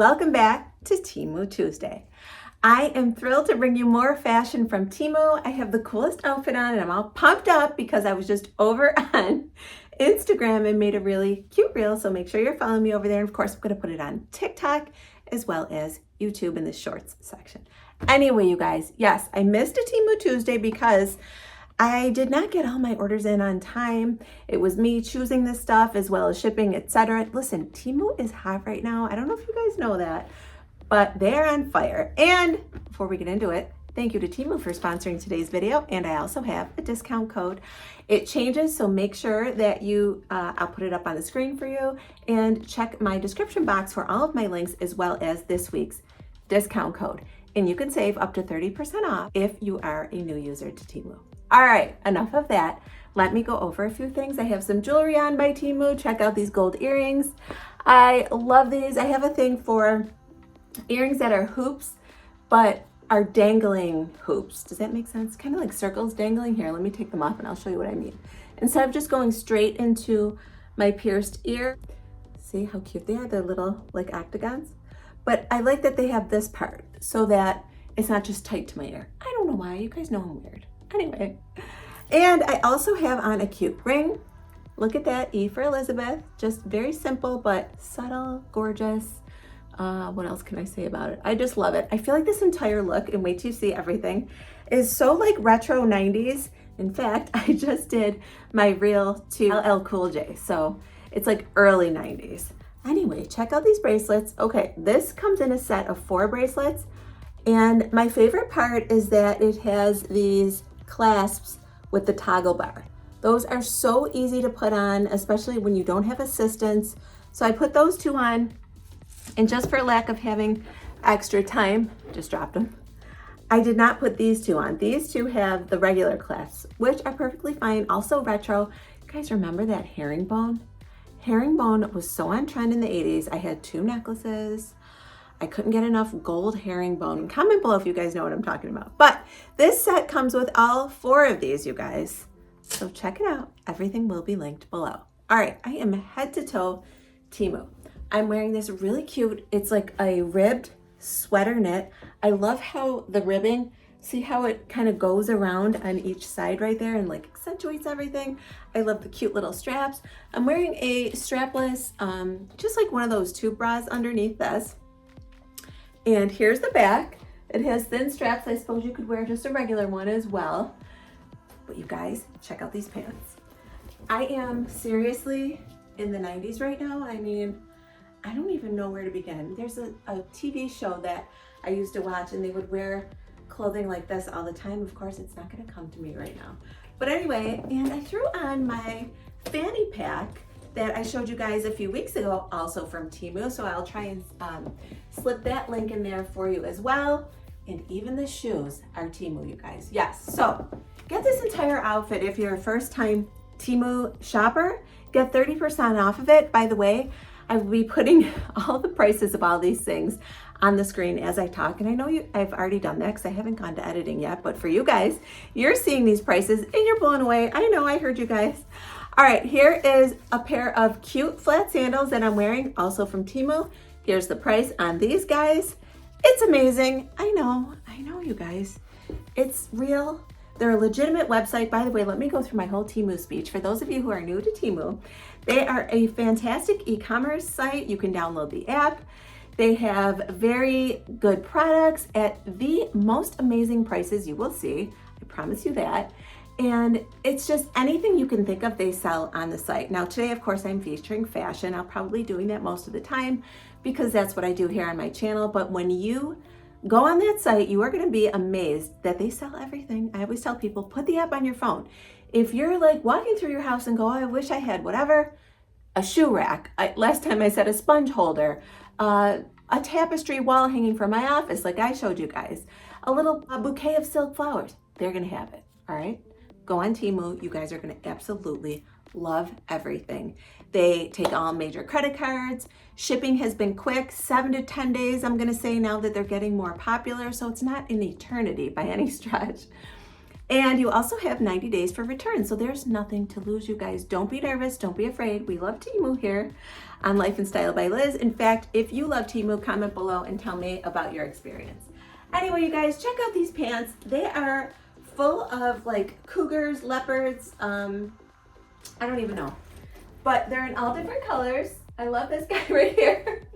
welcome back to Temu Tuesday. I am thrilled to bring you more fashion from Temu. I have the coolest outfit on and I'm all pumped up because I was just over on Instagram and made a really cute reel, so make sure you're following me over there. And of course, I'm going to put it on TikTok as well as YouTube in the shorts section. Anyway, you guys, yes, I missed a Temu Tuesday because I did not get all my orders in on time. It was me choosing this stuff as well as shipping, etc. Listen, Temu is hot right now. I don't know if you guys know that, but they're on fire. And before we get into it, thank you to Temu for sponsoring today's video. And I also have a discount code. It changes, so make sure that you, I'll put it up on the screen for you, and check my description box for all of my links as well as this week's discount code. And you can save up to 30% off if you are a new user to Temu. All right, enough of that. Let me go over a few things. I have some jewelry on by Temu. Check out these gold earrings. I love these. I have a thing for earrings that are hoops, but are dangling hoops. Does that make sense? Kind of like circles dangling. Here, let me take them off and I'll show you what I mean. Instead of just going straight into my pierced ear, see how cute they are? They're little like octagons. But I like that they have this part so that it's not just tight to my ear. I don't know why. You guys know I'm weird. Anyway, and I also have on a cute ring. Look at that, E for Elizabeth. Just very simple, but subtle, gorgeous. What else can I say about it? I just love it. I feel like this entire look, and wait till you see everything, is so like retro 90s. In fact, I just did my reel to LL Cool J. So it's like early 90s. Anyway, check out these bracelets. Okay, this comes in a set of 4 bracelets. And my favorite part is that it has these clasps with the toggle bar. Those are so easy to put on, especially when you don't have assistance. So I put those 2 on, and just for lack of having extra time, just dropped them. I did not put these 2 on. These 2 have the regular clasps, which are perfectly fine, also retro. You guys remember that herringbone? Herringbone was so on trend in the 80s. I had 2 necklaces. I couldn't get enough gold herringbone. Comment below if you guys know what I'm talking about. But this set comes with all 4 of these, you guys. So check it out. Everything will be linked below. All right, I am head to toe Temu. I'm wearing this really cute, it's like a ribbed sweater knit. I love how the ribbing, see how it kind of goes around on each side right there and like accentuates everything. I love the cute little straps. I'm wearing a strapless, just like one of those tube bras underneath this. And here's the back. It has thin straps. I suppose you could wear just a regular one as well. But you guys, check out these pants. I am seriously in the 90s right now. I mean, I don't even know where to begin. There's a TV show that I used to watch and they would wear clothing like this all the time. Of course, it's not gonna come to me right now. But anyway, and I threw on my fanny pack that I showed you guys a few weeks ago, also from Temu. So I'll try and slip that link in there for you as well. And even the shoes are Temu, you guys. Yes, so get this entire outfit if you're a first time Temu shopper. Get 30% off of it. By the way, I will be putting all the prices of all these things on the screen as I talk. And I know I've already done that because I haven't gone to editing yet. But for you guys, you're seeing these prices and you're blown away. I know, I heard you guys. All right, here is a pair of cute flat sandals that I'm wearing, also from Temu. Here's the price on these guys. It's amazing. I know, you guys. It's real. They're a legitimate website. By the way, let me go through my whole Temu speech. For those of you who are new to Temu, they are a fantastic e-commerce site. You can download the app. They have very good products at the most amazing prices you will see. I promise you that. And it's just anything you can think of, they sell on the site. Now today, of course, I'm featuring fashion. I'll probably doing that most of the time because that's what I do here on my channel. But when you go on that site, you are gonna be amazed that they sell everything. I always tell people, put the app on your phone. If you're like walking through your house and go, oh, I wish I had whatever, a shoe rack. Last time I said a sponge holder, a tapestry wall hanging from my office, like I showed you guys, a bouquet of silk flowers, they're gonna have it, all right? Go on Temu, you guys are gonna absolutely love everything. They take all major credit cards. Shipping has been quick, 7 to 10 days, I'm gonna say now that they're getting more popular, so it's not an eternity by any stretch. And you also have 90 days for return. So there's nothing to lose, you guys. Don't be nervous. Don't be afraid. We love Teemu here on Life and Style by Liz. In fact, if you love Teemu, comment below and tell me about your experience. Anyway, you guys, check out these pants. They are full of like cougars, leopards, I don't even know. But they're in all different colors. I love this guy right here.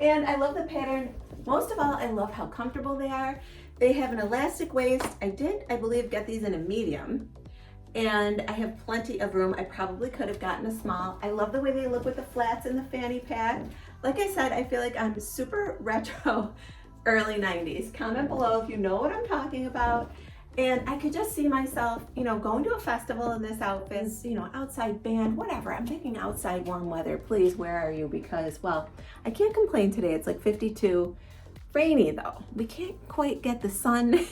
And I love the pattern. Most of all, I love how comfortable they are. They have an elastic waist. I believe, get these in a medium. And I have plenty of room. I probably could have gotten a small. I love the way they look with the flats and the fanny pack. Like I said, I feel like I'm super retro, early 90s. Comment below if you know what I'm talking about. And I could just see myself, you know, going to a festival in this outfit, you know, outside band, whatever. I'm thinking outside warm weather. Please, where are you? Because, well, I can't complain today. It's like 52. Rainy though. We can't quite get the sun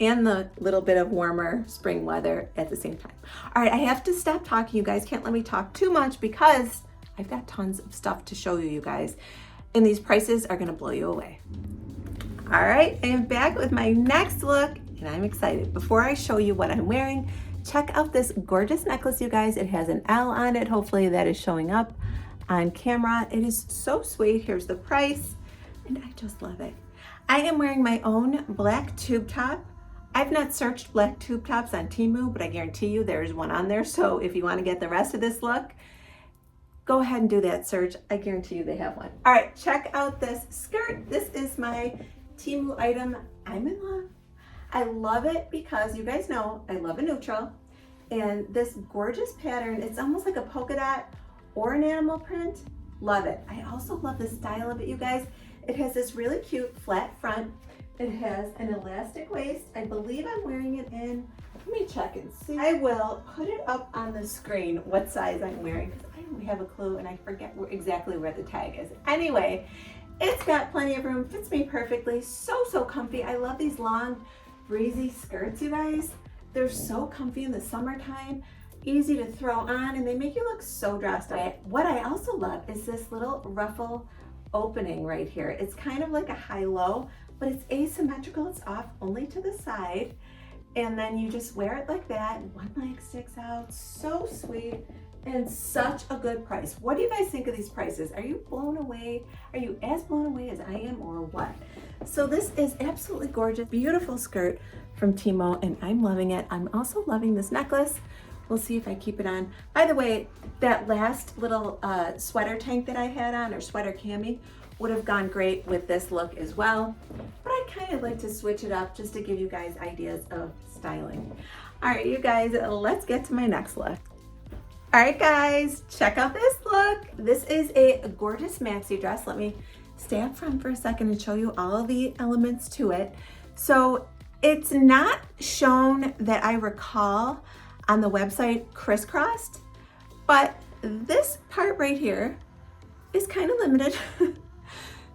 and the little bit of warmer spring weather at the same time. All right, I have to stop talking. You guys can't let me talk too much because I've got tons of stuff to show you guys. And these prices are gonna blow you away. All right, I am back with my next look and I'm excited. Before I show you what I'm wearing, check out this gorgeous necklace, you guys. It has an L on it. Hopefully that is showing up on camera. It is so sweet. Here's the price and I just love it. I am wearing my own black tube top. I've not searched black tube tops on Temu, but I guarantee you there's one on there. So if you want to get the rest of this look, go ahead and do that search. I guarantee you they have one. All right, check out this skirt. This is my Temu item. I'm in love. I love it because you guys know I love a neutral. And this gorgeous pattern, it's almost like a polka dot or an animal print. Love it. I also love the style of it, you guys. It has this really cute flat front. It has an elastic waist. I believe I'm wearing it in, let me check and see. I will put it up on the screen what size I'm wearing because I don't have a clue and I forget exactly where the tag is. Anyway, it's got plenty of room, fits me perfectly. So comfy. I love these long, breezy skirts, you guys. They're so comfy in the summertime, easy to throw on, and they make you look so dressed up. What I also love is this little ruffle opening right here. It's kind of like a high-low, but it's asymmetrical. It's off only to the side. And then you just wear it like that. One leg sticks out. So sweet and such a good price. What do you guys think of these prices? Are you blown away? Are you as blown away as I am or what? So this is absolutely gorgeous, beautiful skirt from Temu and I'm loving it. I'm also loving this necklace. We'll see if I keep it on. By the way, that last little sweater tank that I had on, or sweater cami, would have gone great with this look as well. But I kind of like to switch it up just to give you guys ideas of styling. All right, you guys, let's get to my next look. All right, guys, check out this look. This is a gorgeous maxi dress. Let me stay up front for a second and show you all the elements to it. So it's not shown that I recall on the website crisscrossed, but this part right here is kind of limited.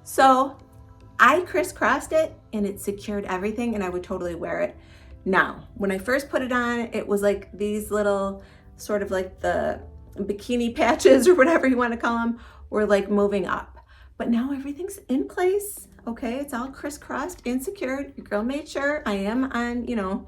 So I crisscrossed it and it secured everything and I would totally wear it. Now, when I first put it on, it was like these little sort of like the bikini patches or whatever you want to call them were like moving up. But now everything's in place. Okay, it's all crisscrossed and secured. Your girl made sure. I am on, you know,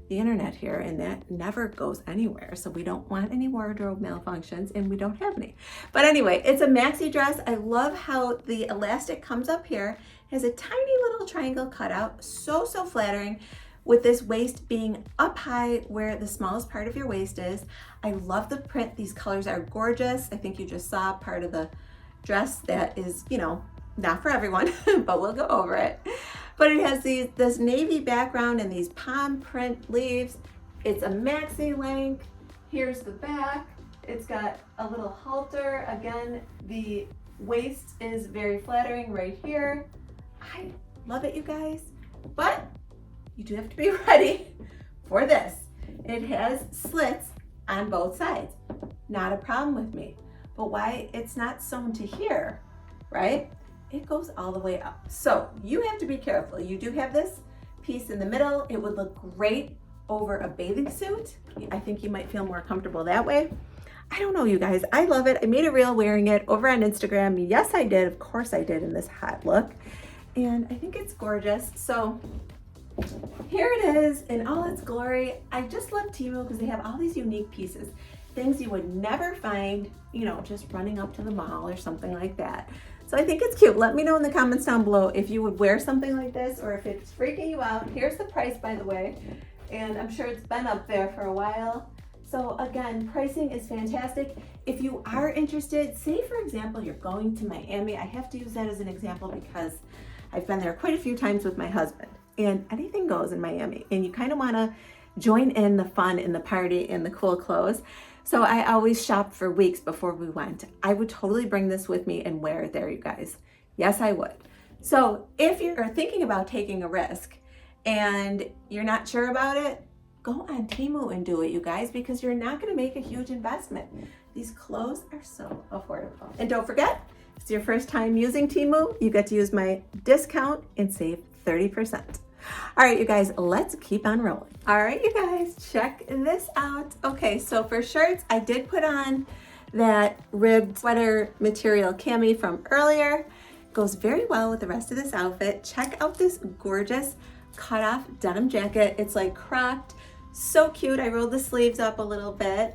the internet here and that never goes anywhere. So we don't want any wardrobe malfunctions and we don't have any. But anyway, it's a maxi dress. I love how the elastic comes up here, has a tiny little triangle cutout, so flattering, with this waist being up high where the smallest part of your waist is. I love the print. These colors are gorgeous. I think you just saw part of the dress that is, you know, not for everyone, but we'll go over it. But it has this navy background and these palm print leaves. It's a maxi length. Here's the back. It's got a little halter. Again, the waist is very flattering right here. I love it, you guys. But you do have to be ready for this. It has slits on both sides. Not a problem with me. But why it's not sewn to here, right? It goes all the way up. So you have to be careful. You do have this piece in the middle. It would look great over a bathing suit. I think you might feel more comfortable that way. I don't know, you guys. I love it. I made a reel wearing it over on Instagram. Yes, I did. Of course I did in this hot look. And I think it's gorgeous. So here it is in all its glory. I just love Temu because they have all these unique pieces. Things you would never find, you know, just running up to the mall or something like that. So I think it's cute. Let me know in the comments down below if you would wear something like this or if it's freaking you out. Here's the price, by the way, and I'm sure it's been up there for a while. So again, pricing is fantastic. If you are interested, say for example, you're going to Miami. I have to use that as an example because I've been there quite a few times with my husband, and anything goes in Miami, and you kind of want to join in the fun and the party and the cool clothes. So I always shop for weeks before we went. I would totally bring this with me and wear it there, you guys. Yes, I would. So if you're thinking about taking a risk and you're not sure about it, go on Temu and do it, you guys, because you're not going to make a huge investment. These clothes are so affordable. And don't forget, if it's your first time using Temu, you get to use my discount and save 30%. All right, you guys, let's keep on rolling. All right, you guys, check this out. Okay, so for shirts, I did put on that ribbed sweater material cami from earlier. Goes very well with the rest of this outfit. Check out this gorgeous cut-off denim jacket. It's like cropped, so cute. I rolled the sleeves up a little bit.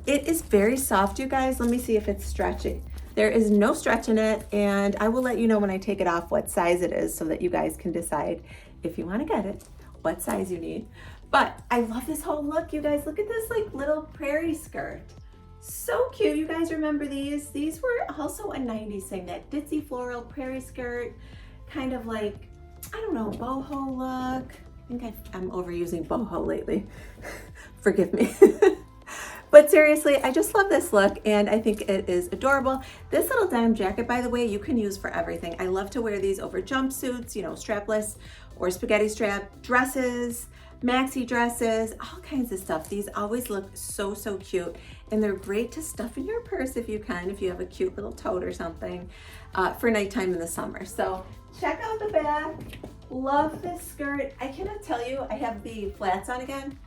It is very soft, you guys. Let me see if it's stretchy. There is no stretch in it, and I will let you know when I take it off what size it is so that you guys can decide if you want to get it, what size you need. But I love this whole look, you guys. Look at this like little prairie skirt. So cute. You guys remember these? These were also a 90s thing, that ditzy floral prairie skirt, kind of like, I don't know, boho look. I think I'm overusing boho lately. Forgive me. But seriously, I just love this look, and I think it is adorable. This little denim jacket, by the way, you can use for everything. I love to wear these over jumpsuits, you know, strapless or spaghetti strap dresses, maxi dresses, all kinds of stuff. These always look so, so cute, and they're great to stuff in your purse if you can, if you have a cute little tote or something for nighttime in the summer. So check out the back. Love this skirt. I cannot tell you, I have the flats on again,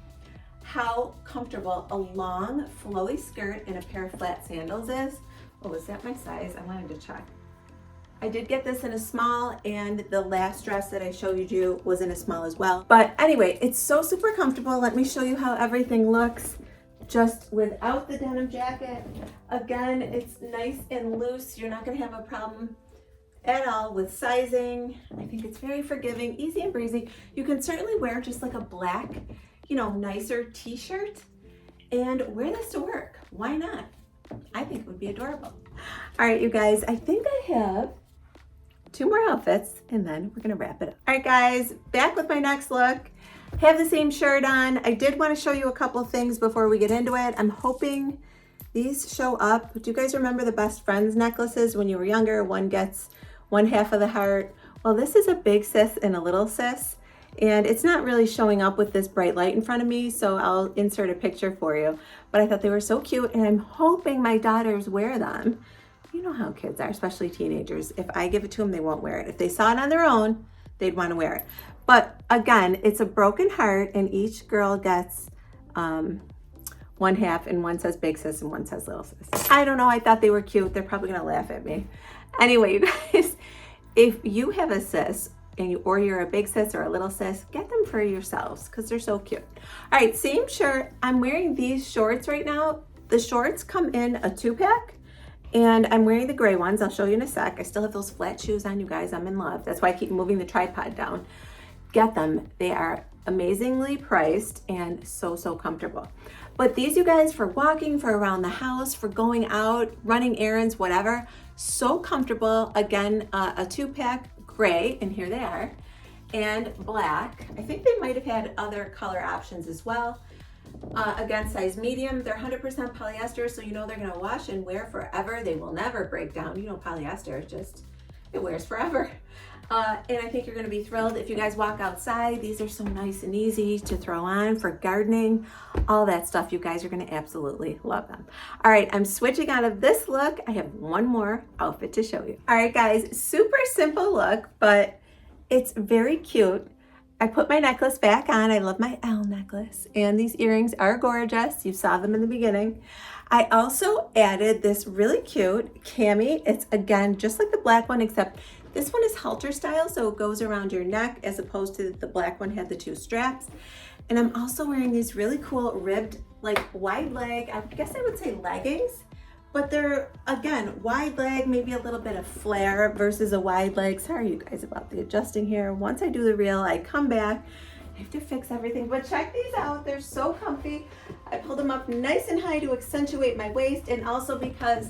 how comfortable a long flowy skirt and a pair of flat sandals is. Oh, is that my size? I wanted to check. I did get this in a small, and the last dress that I showed you was in a small as well. But anyway, it's so super comfortable. Let me show you how everything looks just without the denim jacket. Again, it's nice and loose. You're not gonna have a problem at all with sizing. I think it's very forgiving, easy and breezy. You can certainly wear just like a black, you know, nicer t-shirt and wear this to work. Why not? I think it would be adorable. All right, you guys, I think I have 2 more outfits and then we're gonna wrap it up. All right, guys, back with my next look. Have the same shirt on. I did want to show you a couple things before we get into it. I'm hoping these show up. Do you guys remember the best friends necklaces when you were younger? One gets one half of the heart. Well, this is a big sis and a little sis, and it's not really showing up with this bright light in front of me, so I'll insert a picture for you. But I thought they were so cute, and I'm hoping my daughters wear them. You know how kids are, especially teenagers. If I give it to them, they won't wear it. If they saw it on their own, they'd want to wear it. But again, it's a broken heart, and each girl gets one half, and one says big sis and one says little sis. I don't know, I thought they were cute. They're probably gonna laugh at me. Anyway, you guys, if you have a sis or you're a big sis or a little sis, get them for yourselves because they're so cute. All right, same shirt. I'm wearing these shorts right now. The shorts come in a 2-pack, and I'm wearing the gray ones. I'll show you in a sec. I still have those flat shoes on, you guys. I'm in love. That's why I keep moving the tripod down. Get them. They are amazingly priced and so, so comfortable. But these, you guys, for walking, for around the house, for going out, running errands, whatever, so comfortable. Again, a 2-pack gray, and here they are, and black. I think they might have had other color options as well. Again, size medium. They're 100% polyester, so you know they're gonna wash and wear forever. They will never break down. You know, polyester, it wears forever. And I think you're gonna be thrilled if you guys walk outside. These are so nice and easy to throw on for gardening, all that stuff. You guys are gonna absolutely love them. All right, I'm switching out of this look. I have one more outfit to show you. All right, guys, super simple look, but it's very cute. I put my necklace back on. I love my owl necklace, and these earrings are gorgeous. You saw them in the beginning. I also added this really cute cami. It's, again, just like the black one, except This one is halter style, so it goes around your neck as opposed to the black one had the 2 straps. And I'm also wearing these really cool ribbed, like wide leg, I guess I would say leggings, but they're, again, wide leg, maybe a little bit of flare versus a wide leg. Sorry you guys about the adjusting here. Once I do the reel, I come back, I have to fix everything, but check these out. They're so comfy. I pulled them up nice and high to accentuate my waist, and also because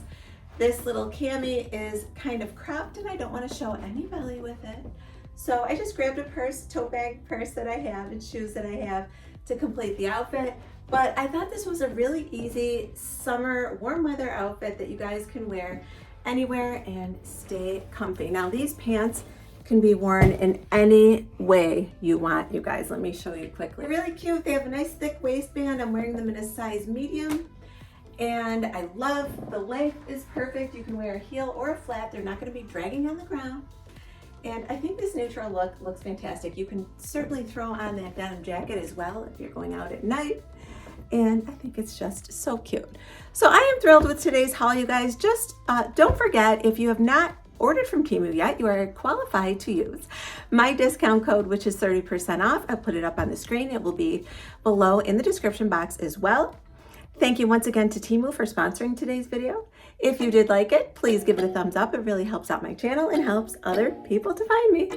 this little cami is kind of cropped and I don't want to show any belly with it. So I just grabbed a purse, tote bag purse that I have and shoes that I have to complete the outfit. But I thought this was a really easy summer warm weather outfit that you guys can wear anywhere and stay comfy. Now these pants can be worn in any way you want, you guys. Let me show you quickly. They're really cute. They have a nice thick waistband. I'm wearing them in a size medium. And I love the length is perfect. You can wear a heel or a flat. They're not going to be dragging on the ground. And I think this neutral look looks fantastic. You can certainly throw on that denim jacket as well if you're going out at night. And I think it's just so cute. So I am thrilled with today's haul, you guys. Just don't forget, if you have not ordered from Temu yet, you are qualified to use my discount code, which is 30% off. I'll put it up on the screen. It will be below in the description box as well. Thank you once again to Temu for sponsoring today's video. If you did like it, please give it a thumbs up. It really helps out my channel and helps other people to find me.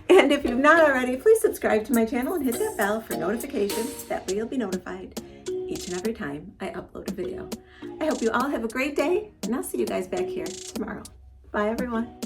And if you've not already, please subscribe to my channel and hit that bell for notifications. That way you'll be notified each and every time I upload a video. I hope you all have a great day, and I'll see you guys back here tomorrow. Bye, everyone.